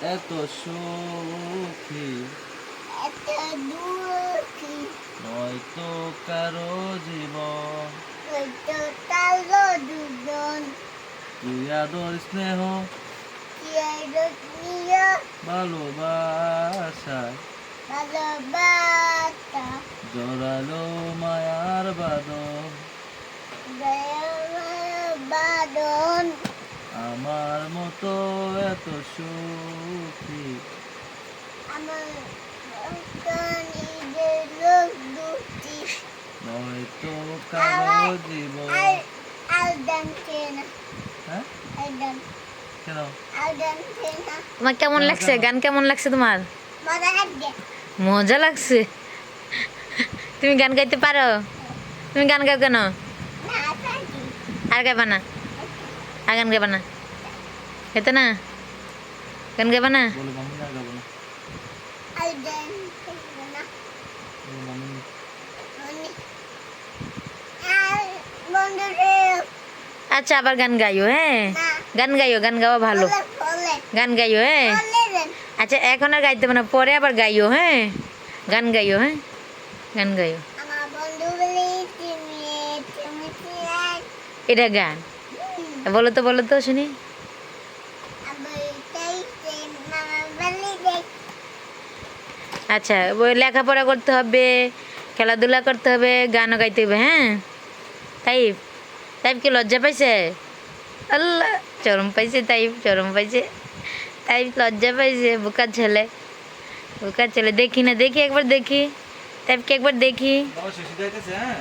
এত সুখী এত দুঃখী নয়তো কারো জীবন, হয়তো কালো দুজন তুই আদর স্নেহ নিয়ে ভালোবাসায় ভালোবাসা জড়ালো মায়ার বাদন, বাদন আমার মতো এত সুখী আমার নিজের লোক দুটি নয়তো কারো জীবন। আর ডানছে না হ্যাঁ আর ডান কেন? আর ডানছে না তোমার কেমন লাগছে? গান কেমন লাগছে তোমার? মজা লাগছে মজা লাগছে। তুমি গান গাইতে পারো? তুমি গান গাও কেন? না পারি আর গাইবা না? আর গান গাইবা না? গাইতে না? গান গাইবা না? বলো মামুনি আর গাবো না। আর ডানছে না বলো মামুনি। আর বন্ধুরে আচ্ছা আবার গান গাইও, হ্যাঁ? না গান গাইও, গান গাওয়া ভালো। বলে গান গাইও, হ্যাঁ? বলে আচ্ছা এখন আর গাইতে হবে না, পরে আবার গাইও, হ্যাঁ? গান গাইও, হ্যাঁ? গান গাইও। আমার বন্ধু বলে তুমি তুমি এটা গান বলো তো, বলো তো শুনি। আবার তাই মামা বলে দেখ আচ্ছা ওই লেখাপড়া করতে হবে, খেলাধুলা করতে হবে, গানও গাইতে হবে, হ্যাঁ? তাইব তাইব কি লজ্জা পাইছে? আল্লাহ, চরম পাইছে তাইব, চরম পাইছে তাইব, লজ্জা পাইছে। বোকার ছেলে, বোকার ছেলে। দেখি না, দেখি একবার দেখি তাইবকে, একবার দেখি। বাবা শশী যাইতেছে, হ্যাঁ